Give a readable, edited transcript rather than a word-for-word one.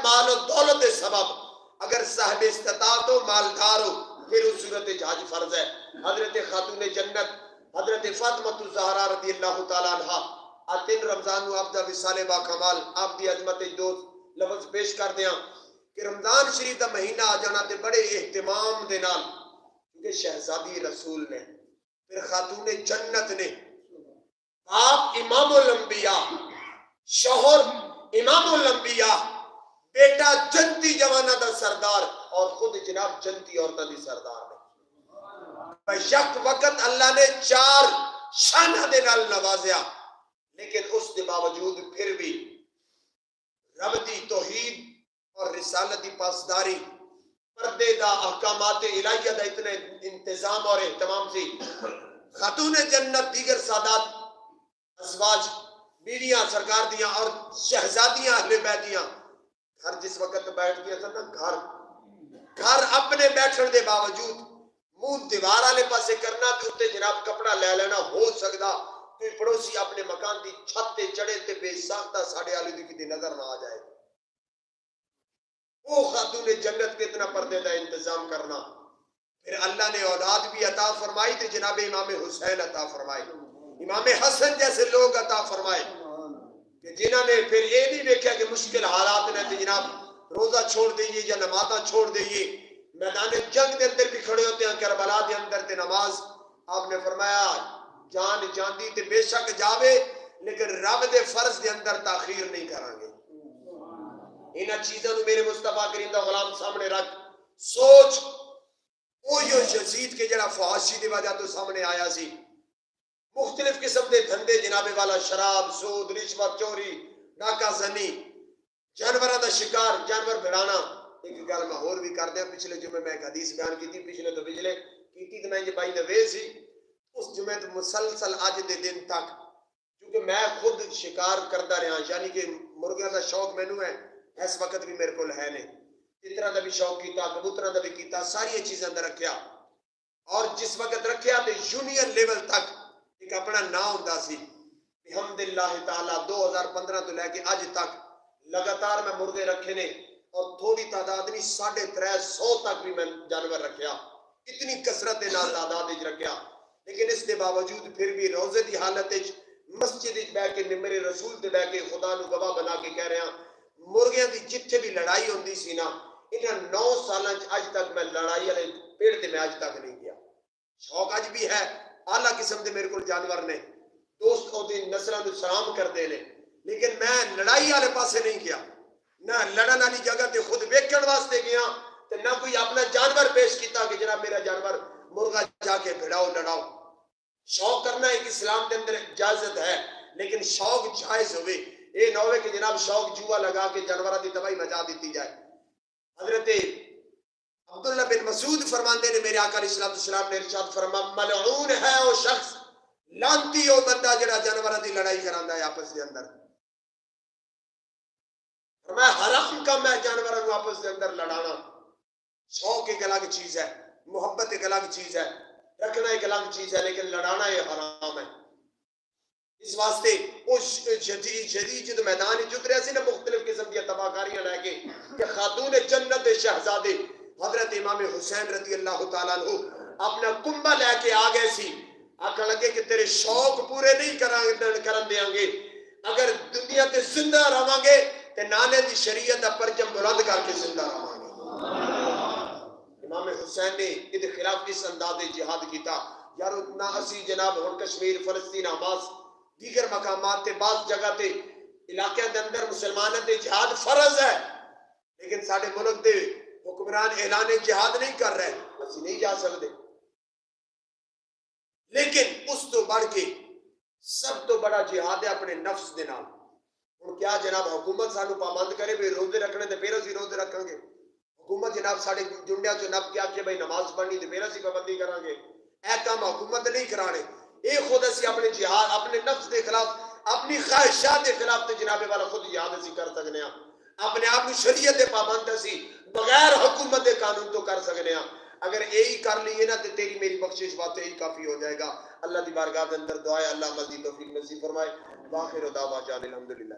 مال و دولت سبب اگر صاحب استطاعت ہو مالدار ہو پھر اس صورت حج فرض ہے. حضرت خاتون جنت حضرت فاطمہ الزہرا رضی اللہ تعالیٰ عنہ آتن رمضان آپ دا وصال با کمال آپ دی عظمت دو لفظ پیش کر دیاں کہ رمضان شریف دا مہینہ آ جانا تے بڑے اہتمام دے نال کیونکہ شہزادی رسول نے پھر خاتون جنت نے آپ امام الانبیاء شوہر امام الانبیاء بیٹا جنتی جوانہ دا سردار اور خود جناب جنتی عورتوں دی سردار نے یک وقت اللہ نے 4 شانہ دے نال نوازیا لیکن اس کے باوجود پھر بھی رب دی توحید اور رسالت دی پاسداری پردے دا احکامات الہیہ دا اتنے انتظام اور اہتمام سی. خاتون جنت دیگر سادات ازواج بیویاں سرکار دیاں اور شہزادیاں اہل بیتیاں گھر جس وقت بیٹھ گیا تھا نا گھر اپنے بیٹھن دے باوجود منہ دیوار والے پاسے کرنا تے اتنے جناب کپڑا لے لینا ہو سکتا کوئی پڑوسی اپنے مکان دی چھت تے چڑھے تے بے ساختہ ساڑے آلو دی کدی نظر نہ آ جائے. وہ خاتون جنت کے اتنا پردے دا انتظام کرنا. پھر اللہ نے اولاد بھی عطا فرمائی تے جناب امام حسین عطا فرمائے امام حسن جیسے لوگ عطا فرمائے کہ جنہوں نے پھر یہ نہیں دیکھا کہ مشکل حالات نے تے جناب روزہ چھوڑ دئیے یا نمازہ چھوڑ دئیے میدان جنگ دے اندر بھی کھڑے ہوتے ہیں کربلا دے اندر تے نماز آپ نے فرمایا جان جاندی تے بے شک جاوے لیکن رب دے فرض دے اندر تاخیر نہیں کرانگے. انہاں چیزوں نے میرے مصطفیٰ کریم دا غلام سامنے رکھ سوچ وہ یزید کے جڑا فحاشی دی وجہ تو سامنے آیا سی مختلف قسم دے دھندے جناب والا شراب سود رشوت چوری ڈاکہ زنی جانوراں دا شکار جانور بھڑانا. ایک گل میں اور بھی کر دیا پچھلے جمعے میں ایک حدیث بیان کی تھی پچھلے تو پچھلے کی تو میں یہ بائی نوے سی اس جمعے تو مسلسل آج دے دن تک کیونکہ میں خود شکار کرتا رہا یعنی کہ مرغیاں دا شوق مینوں ہے اس وقت بھی میرے کو ہے نہیں تترا دا بھی شوق کیتا کبوتراں دا بھی کیتا ساری چیزیں اندر رکھیا اور جس وقت رکھیا تو یونین لیول تک ایک اپنا نام ہوندا سی بحمداللہ تعالی 2015 تو لے کے اج تک لگاتار میں مرغے رکھے نے اور تھوڑی تعداد نہیں 350 تک بھی میں جانور رکھیا اتنی کثرت دے نال تعداد وچ رکھیا لیکن اس کے باوجود پھر بھی روزے دی حالت وچ مسجد وچ بیٹھ کے ممبر رسول تے بیٹھ کے خدا نو گواہ بنا کے کہہ رہا مرغیاں دی جتھے بھی لڑائی ہوندی سی نا انہاں 9 سالاں وچ اج تک میں لڑائی والے پیڑ تے میں اج تک نہیں گیا. شوق اج بھی ہے اعلیٰ قسم دے میرے کو جانور نے دوست او دی نسلاں نو سلام کردے نے لیکن میں لڑائی والے پاسے نہیں گیا نہ لڑن والی جگہ تے خود ویکھن واسطے گیا تے نہ کوئی اپنا جانور پیش کیتا کہ جناب میرا جانور مرغا جا کے بھڑاؤ لڑاؤ. شوق کرنا ایک اسلام کے اندر اجازت ہے لیکن شوق جائز ہوئے اے نہ ہوئے کہ جناب شوق جوا لگا کے جانوراں دی تباہی مچا دیتی جائے. حضرت عبداللہ بن مسعود فرماندے نے میرے آقا علیہ السلام نے ارشاد فرمایا ملعون ہے وہ شخص لانتی وہ بندہ جڑا جانوراں دی لڑائی کراندا ہے آپس دے اندر. فرمایا حرام کم ہے جانوراں نو آپس دے اندر لڑانا. شوق ایک الگ چیز ہے محبت ایک الگ چیز ہے رکھنا ایک الگ چیز ہے لیکن لڑانا یہ حرام ہے. اس واسطے اس جدید جد میدان اتریا سی نا مختلف قسم کی تباہکاریاں لے کے کہ خاتون جنت شہزادے حضرت امام حسین رضی اللہ تعالیٰ عنہ اپنا کنبہ لے کے آ گئے سی آکھا لگے کہ تیرے شوق پورے نہیں کرن دیاں گے اگر دنیا تے زندہ رہاں گے تے نانے دی شریعت دا پرچم بلند کر کے زندہ رہاں گے. امام حسین نے ادھے خلاف اس انداز جہاد کیتا یارو نہ اسی جناب ہن کشمیر فلسطین حماس دیگر مقامات تے بعض جگہ تے علاقے دے اندر مسلمانوں تے جہاد فرض ہے لیکن ساڈے ملک دے حکمران اعلان جہاد نہیں کر رہے اسی نہیں جا سکتے. لیکن اس تو بڑھ کے سب تو بڑا جہاد ہے اپنے نفس دے نال. ہن کیا جناب حکومت سانو پابند کرے بھی روزے رکھنے تے پھر اسی روزے رکھاں گے حکومت جناب ساڑے جنڈیا چو نب کیا کہ بھائی نماز پڑھنی تو میرا سی پابندی کریں گے اے کام حکومت نہیں کرانے اے خود اسی اپنے جہاد اپنے نفس دے خلاف اپنی خواہشات دے خلاف تے جناب والا خود جہاد اسی کر سکنے ہیں اپنے آپ شریعت دے پابند اسی بغیر حکومت دے قانون تو کر سکنے ہیں. اگر یہی کر لیے نا تو تیری میری بخشش بات یہی کافی ہو جائے گا. اللہ دی بارگاہ دے اندر دعا ہے اللہ مزید توفیق نصیب فرمائے. واخر دعوانا الحمدللہ.